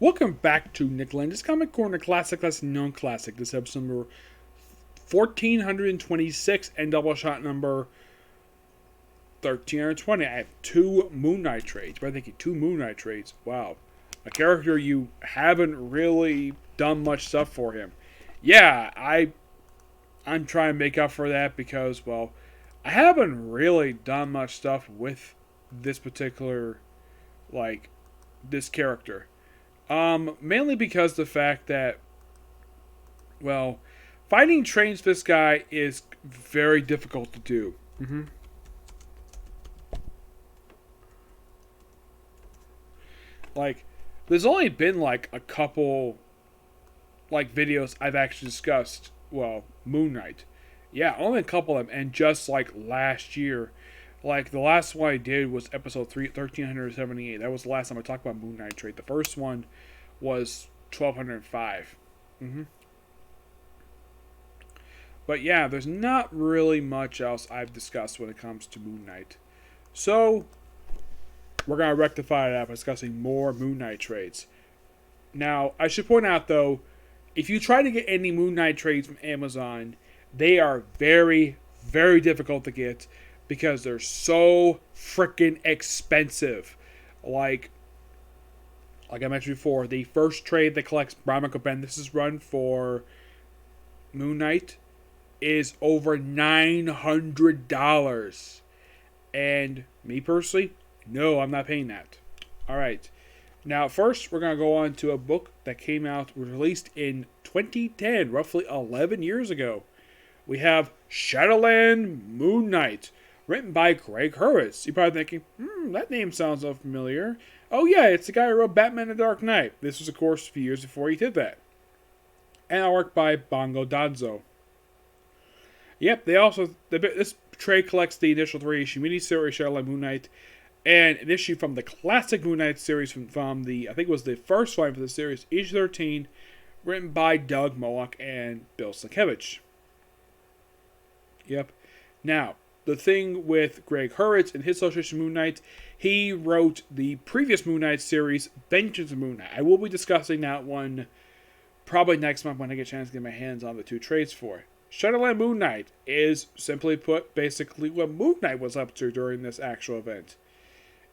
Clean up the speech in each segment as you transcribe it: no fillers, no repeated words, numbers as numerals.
Welcome back to Nick Lenz Comic Corner Classic Lesson Non-Classic. This episode number 1426 and Doubleshot number 1320. I have two Moon Knight trades. But I'm thinking two Moon Knight trades. Wow. A character you haven't really done much stuff for him. Yeah, I'm trying to make up for that because, well, I haven't really done much stuff with this particular, this character. Mainly because the fact that, well, finding trains for this guy is very difficult to do. There's only been, a couple, videos I've actually discussed, well, Moon Knight. Yeah, only a couple of them, and just, last year. The last one I did was episode 1378. That was the last time I talked about Moon Knight trade. The first one was 1205. But yeah, there's not really much else I've discussed when it comes to Moon Knight. So, we're going to rectify that by discussing more Moon Knight trades. Now, I should point out, though, if you try to get any Moon Knight trades from Amazon, they are very, very difficult to get because they're so freaking expensive. Like I mentioned before, the first trade that collects Brian Michael Bendis' run for Moon Knight is over $900. And me personally, no, I'm not paying that. Alright. Now, first, we're going to go on to a book that came out, was released in 2010, roughly 11 years ago. We have Shadowland Moon Knight, written by Greg Hurwitz. You're probably thinking, that name sounds so familiar. Oh yeah, it's the guy who wrote Batman the Dark Knight. This was, of course, a few years before he did that. And artwork by Bongo Danzo. Yep, this trade collects the initial 3-issue miniseries Shadowland Moon Knight, and an issue from the classic Moon Knight series from the, I think it was the first one for the series, issue 13, written by Doug Moloch and Bill Sienkiewicz. Yep. Now, the thing with Greg Hurwitz and his association Moon Knight, he wrote the previous Moon Knight series, Vengeance of Moon Knight. I will be discussing that one probably next month when I get a chance to get my hands on the two trades for it. Shadowland Moon Knight is, simply put, basically what Moon Knight was up to during this actual event.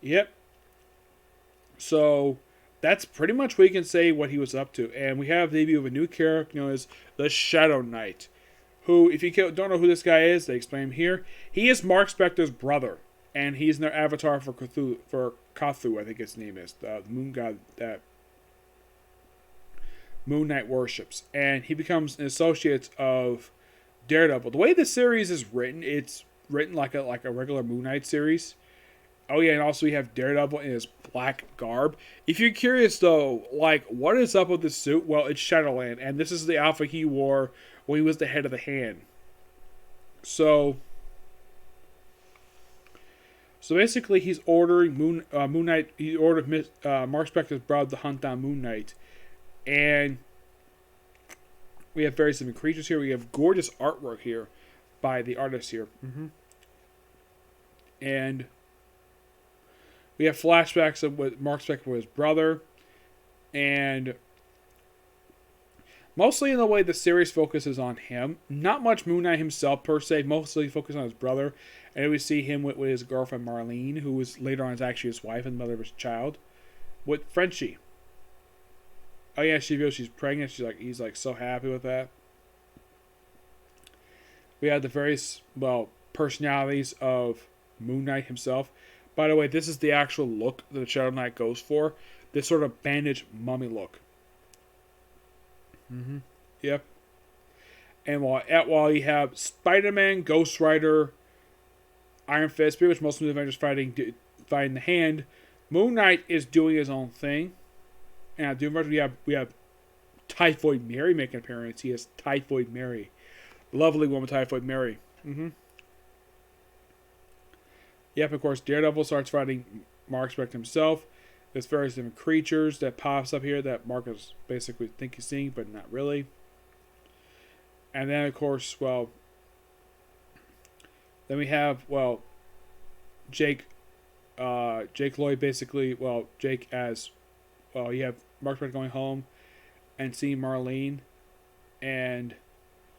Yep. So, that's pretty much what we can say what he was up to. And we have the debut of a new character known as the Shadow Knight, who, if you don't know who this guy is, they explain him here. He is Mark Spector's brother, and he's their avatar for Cthulhu, I think his name is, the moon god that Moon Knight worships. And he becomes an associate of Daredevil. The way the series is written, it's written like a regular Moon Knight series. Oh yeah, and also we have Daredevil in his black garb. If you're curious though, what is up with this suit? Well, it's Shadowland, and this is the outfit he wore when he was the head of the hand. So basically, he's ordering Moon Knight. He ordered Mark Spector's brother to hunt down Moon Knight, and we have various different creatures here. We have gorgeous artwork here by the artist here, and we have flashbacks of what Mark Spector was his brother, and mostly in the way the series focuses on him. Not much Moon Knight himself, per se. Mostly focused on his brother. And we see him with his girlfriend, Marlene, who was later on is actually his wife and mother of his child, with Frenchie. Oh yeah, she feels she's pregnant. He's so happy with that. We have the various, personalities of Moon Knight himself. By the way, this is the actual look that the Shadow Knight goes for. This sort of bandaged mummy look. Yep. And while you have Spider-Man, Ghost Rider, Iron Fist, pretty much most of the Avengers fighting the Hand, Moon Knight is doing his own thing. And at Doom we have Typhoid Mary making an appearance. He is Typhoid Mary. Lovely woman, Typhoid Mary. Yep, of course, Daredevil starts fighting Mark Spector himself. There's various different creatures that pops up here that Mark is basically think he's seeing, but not really. And then, of course, then we have, Jake Lloyd basically, Jake as well, you have Mark Spector going home and seeing Marlene, and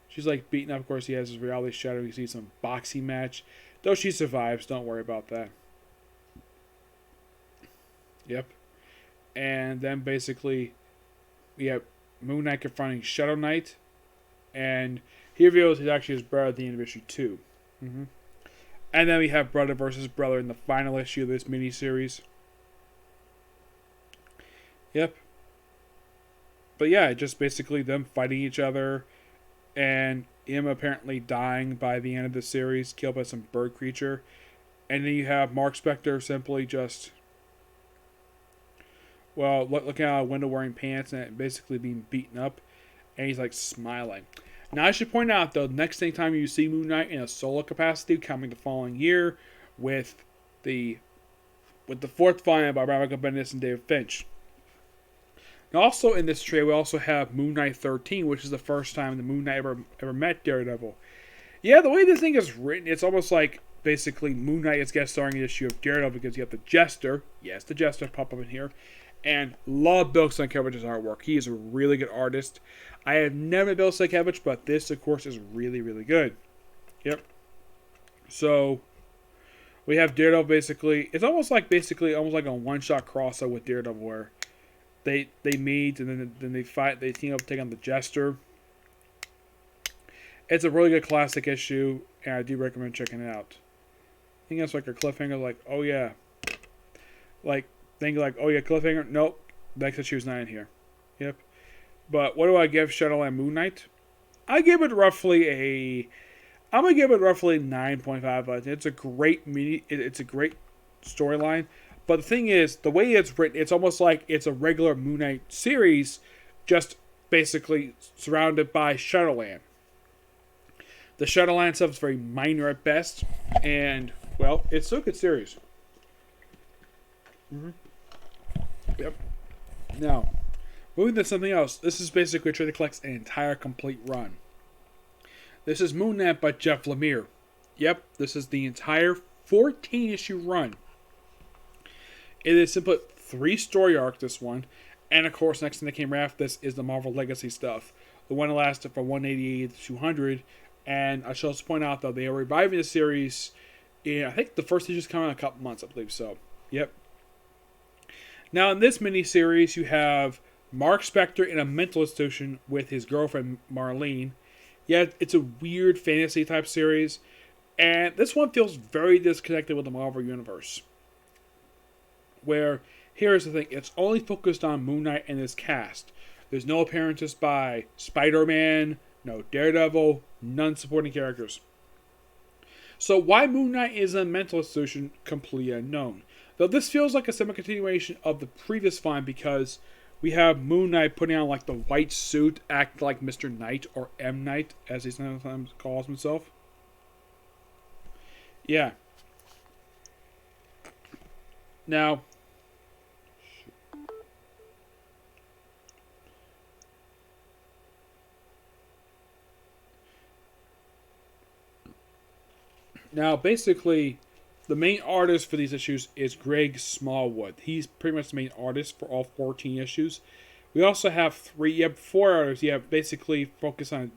she's like beaten up. Of course, he has his reality shadow. You see some boxing match, though she survives. Don't worry about that. Yep. And then basically, we have Moon Knight confronting Shadow Knight, and he reveals he's actually his brother at the end of issue 2. Mm-hmm. And then we have brother versus brother in the final issue of this miniseries. Yep. But yeah, just basically them fighting each other, and him apparently dying by the end of the series, killed by some bird creature. And then you have Mark Spector simply just, well, looking out a window wearing pants and basically being beaten up, and he's like smiling. Now I should point out though, next time you see Moon Knight in a solo capacity coming the following year with the fourth volume by Michael Bendis and David Finch. Now also in this trade we also have Moon Knight 13, which is the first time the Moon Knight ever met Daredevil. Yeah, the way this thing is written, it's almost like basically Moon Knight is guest starring in the issue of Daredevil because you have the Jester, yes, the Jester pop up in here, and love Bill Sienkiewicz's artwork. He is a really good artist. I have never met Bill Sienkiewicz, but this, of course, is really, really good. Yep. So, we have Daredevil basically. It's almost like a one-shot crossover with Daredevil where they meet and then they fight. They team up to take on the Jester. It's a really good classic issue, and I do recommend checking it out. I think that's like a cliffhanger, like, oh yeah. Like, think like, oh yeah, cliffhanger. Nope. Next issue's not in here. Yep. But what do I give Shadowland Moon Knight? I'm gonna give it roughly 9.5. It's a great it's a great storyline. But the thing is, the way it's written, it's almost like it's a regular Moon Knight series, just basically surrounded by Shadowland. The Shadowland stuff is very minor at best, and well, it's still a good series. Mm-hmm. Yep. Now, moving to something else. This is basically a trade that collects an entire complete run. This is Moon Knight by Jeff Lemire. Yep, this is the entire 14-issue run. It is simply 3 story arcs, this one. And of course, next thing that came right after this is the Marvel Legacy stuff. The one that lasted from 188 to 200. And I should also point out, though, they are reviving the series. I think the first issue is coming in a couple months, I believe so. Yep. Now, in this miniseries, you have Mark Spector in a mental institution with his girlfriend, Marlene. Yeah, it's a weird fantasy type series. And this one feels very disconnected with the Marvel Universe. Where, here's the thing, it's only focused on Moon Knight and his cast. There's no appearances by Spider-Man, no Daredevil, none supporting characters. So why Moon Knight is in a mental institution, completely unknown. Though this feels like a semi-continuation of the previous volume because we have Moon Knight putting on like the white suit, act like Mr. Knight or M. Knight, as he sometimes calls himself. Yeah. Now, basically, the main artist for these issues is Greg Smallwood. He's pretty much the main artist for all 14 issues. We also have 4 artists. You have basically focus on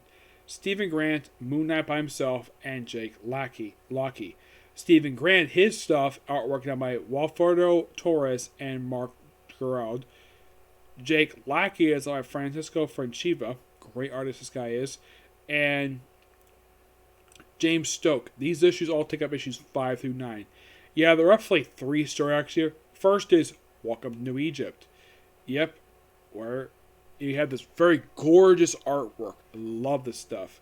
Stephen Grant, Moon Knight by himself, and Jake Lockie. Stephen Grant, his stuff, artwork done by Walfredo Torres and Mark Gerald. Jake Lockie is by Francisco Franchiva. Great artist this guy is. And James Stoke. These issues all take up issues 5 through 9. Yeah, there are roughly 3 story arcs here. First is Welcome to New Egypt. Yep, where you have this very gorgeous artwork. I love this stuff.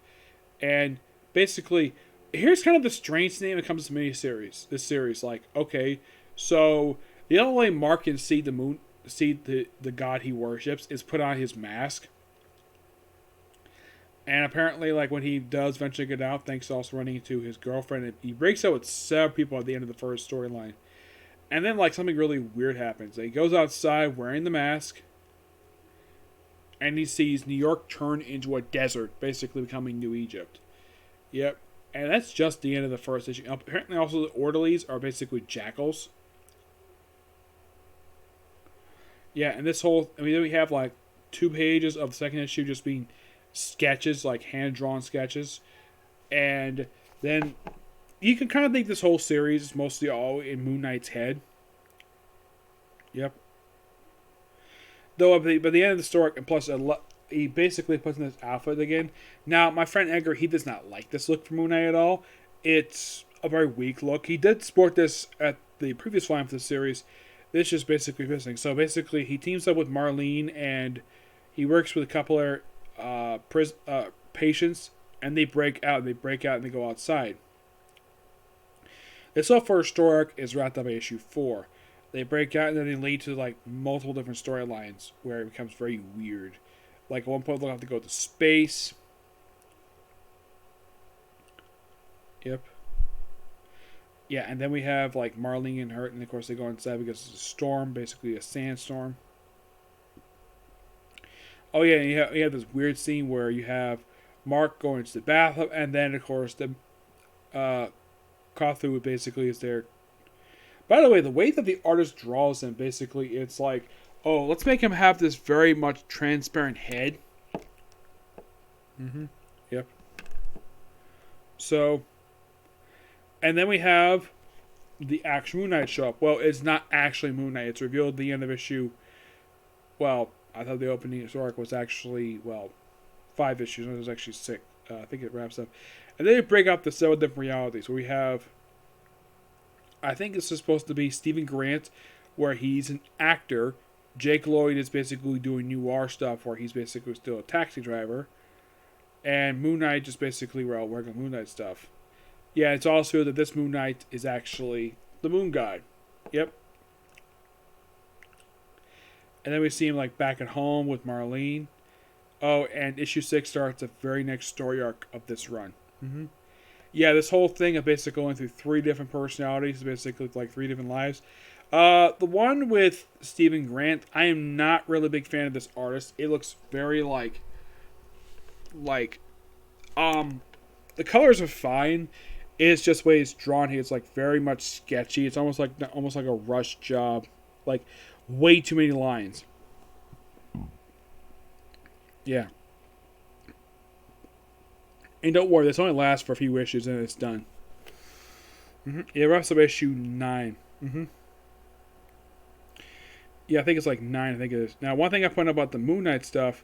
And basically, here's kind of the strange thing when it comes to this series. Like, okay, so the only way Mark can see the god he worships is put on his mask. And apparently, like, when he does eventually get out, thanks to also running into his girlfriend, he breaks out with 7 people at the end of the first storyline. And then, like, something really weird happens. He goes outside wearing the mask, and he sees New York turn into a desert, basically becoming New Egypt. Yep. And that's just the end of the first issue. Apparently, also, the orderlies are basically jackals. Yeah, and this whole, I mean, then we have like 2 pages of the second issue just being sketches, like hand drawn sketches, and then you can kind of think this whole series is mostly all in Moon Knight's head. Yep. Though by the end of the story, and plus he basically puts in this outfit again. Now, my friend Edgar, he does not like this look for Moon Knight at all. It's a very weak look. He did sport this at the previous line for the series. This is just basically missing. So basically, he teams up with Marlene, and he works with a couple of patients, and they break out, and they go outside. This whole first story arc is wrapped up by issue 4. They break out, and then they lead to like multiple different storylines where it becomes very weird. Like at one point, they'll have to go to space. Yep. Yeah, and then we have like Marlene and Hurt, and of course they go inside because it's a storm, basically a sandstorm. Oh yeah, and you have this weird scene where you have Mark going to the bathroom, and then of course the Cthulhu basically is there. By the way, the way that the artist draws him, basically, it's like, oh, let's make him have this very much transparent head. Yep. So, and then we have the actual Moon Knight show up. Well, it's not actually Moon Knight. It's revealed at the end of issue. Well, I thought the opening arc was actually, 5 issues. No, it was actually 6. I think it wraps up. And then they break up the 7 different realities where we have, I think this is supposed to be Stephen Grant, where he's an actor. Jake Lloyd is basically doing noir stuff, where he's basically still a taxi driver. And Moon Knight just basically, working Moon Knight stuff. Yeah, it's also that this Moon Knight is actually the Moon Guy. Yep. And then we see him like back at home with Marlene. Oh, and issue 6 starts the very next story arc of this run. Yeah, this whole thing of basically going through 3 different personalities, basically like 3 different lives. The one with Stephen Grant, I am not really a big fan of this artist. It looks very the colors are fine. It's just the way it's drawn here. It's like very much sketchy. It's almost like a rush job, like way too many lines. Yeah. And don't worry, this only lasts for a few issues and it's done. It wraps up issue 9. Yeah, I think it's like 9, I think it is. Now, one thing I point out about the Moon Knight stuff,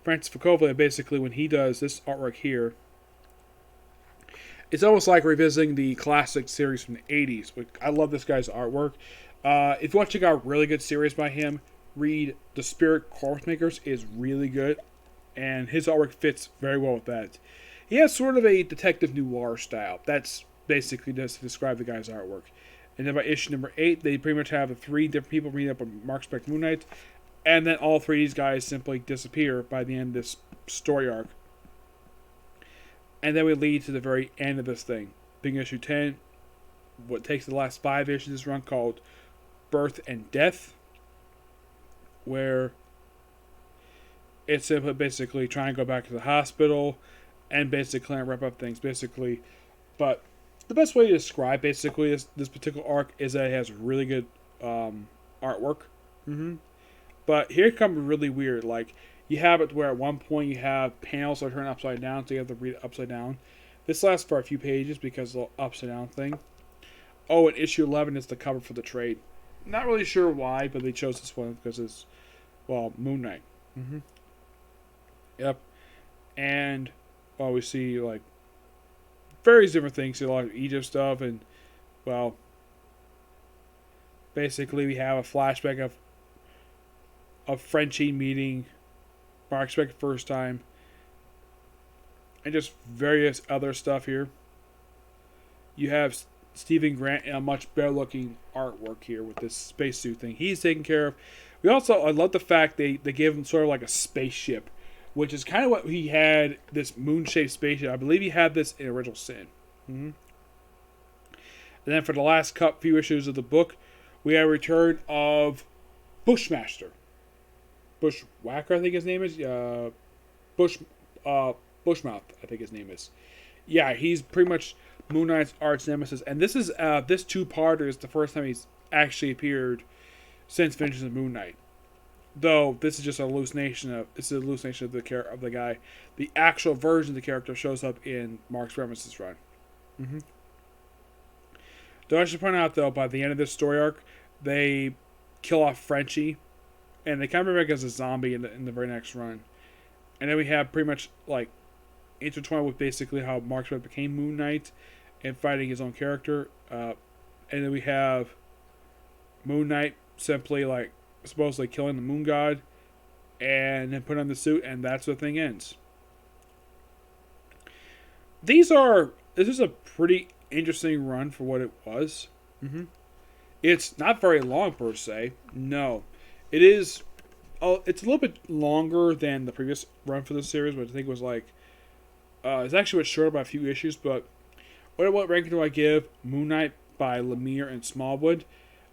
Francis Fukova, basically, when he does this artwork here, it's almost like revisiting the classic series from the 80s. I love this guy's artwork. If you want to check out a really good series by him, read The Spirit Corpse Makers is really good, and his artwork fits very well with that. He has sort of a detective noir style. That's basically just to describe the guy's artwork. And then by issue number 8, they pretty much have the 3 different people meeting up with Mark Spector Moon Knight, and then all 3 of these guys simply disappear by the end of this story arc. And then we lead to the very end of this thing. Being issue 10, what takes the last 5 issues of this run, called Birth and Death, where it's simply basically trying to go back to the hospital and basically wrap up things, basically. But the best way to describe basically this particular arc is that it has really good artwork. But here it comes really weird. Like, you have it where at one point you have panels that turn upside down, so you have to read it upside down. This lasts for a few pages because of the upside down thing. Oh, and issue 11 is the cover for the trade. Not really sure why, but they chose this one because it's, Moon Knight. Yep. And, we see, like, various different things. See a lot of Egypt stuff, and, basically we have a flashback of Frenchie meeting Mark Spector first time, and just various other stuff here. You have Stephen Grant in a much better looking artwork here with this spacesuit thing. He's taken care of. I love the fact they gave him sort of like a spaceship, which is kind of what he had, this moon-shaped spaceship. I believe he had this in Original Sin. And then for the last few issues of the book, we have a return of Bushmaster. Bushwhacker, I think his name is. Bushmouth, I think his name is. Yeah, he's pretty much Moon Knight's arch nemesis. And this is this 2-parter is the first time he's actually appeared since Vengeance of Moon Knight. Though this is just a hallucination of the guy. The actual version of the character shows up in Mark's Remesis run. Mm-hmm. Though I should point out though, by the end of this story arc, they kill off Frenchie, and they kind of bring back as a zombie in the very next run. And then we have pretty much like intertwined with basically how Mark Smith became Moon Knight and fighting his own character. And then we have Moon Knight simply like supposedly killing the Moon God and then put on the suit, and that's where the thing ends. This is a pretty interesting run for what it was. Mm-hmm. It's not very long per se. No, it is. Oh, it's a little bit longer than the previous run for the series, which I think was like. It's actually what's shorter by a few issues, but what ranking do I give Moon Knight by Lemire and Smallwood?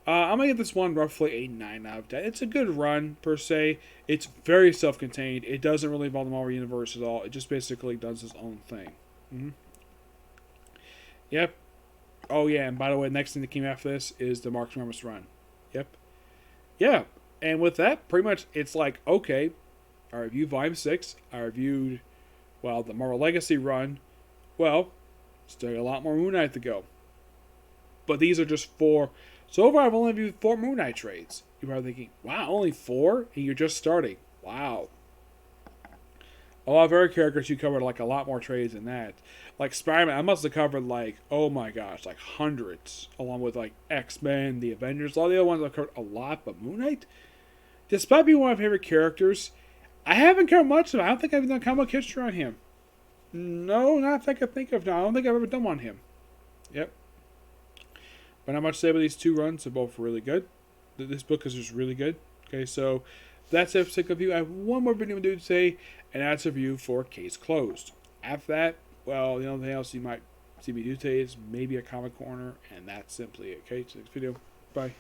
I'm gonna give this one roughly a 9 out of 10. It's a good run per se. It's very self-contained. It doesn't really involve the Marvel Universe at all. It just basically does its own thing. Mm-hmm. Yep. Oh yeah, and by the way, the next thing that came after this is the Mark Remesis run. Yep. Yeah, and with that, pretty much it's like, okay, I reviewed Volume 6. I reviewed, well, the Marvel Legacy run. Well, still a lot more Moon Knight to go. But these are just 4. So far, I've only reviewed 4 Moon Knight trades. You're probably thinking, wow, only 4? And you're just starting. Wow. A lot of other characters, you covered like a lot more trades than that. Like Spider-Man, I must have covered like, oh my gosh, like hundreds. Along with like X-Men, the Avengers, all the other ones I've covered a lot. But Moon Knight, despite being one of my favorite characters, I haven't covered much of him. I don't think I've done comic history on him. No, not that I can think of. No, I don't think I've ever done one on him. Yep. But not much to say about these 2 runs. They're both really good. This book is just really good. Okay, so that's it for sake of review. I have one more video to do today, and that's a review for Case Closed. After that, well, the only thing else you might see me do today is maybe a comic corner, and that's simply it. Okay, so next video. Bye.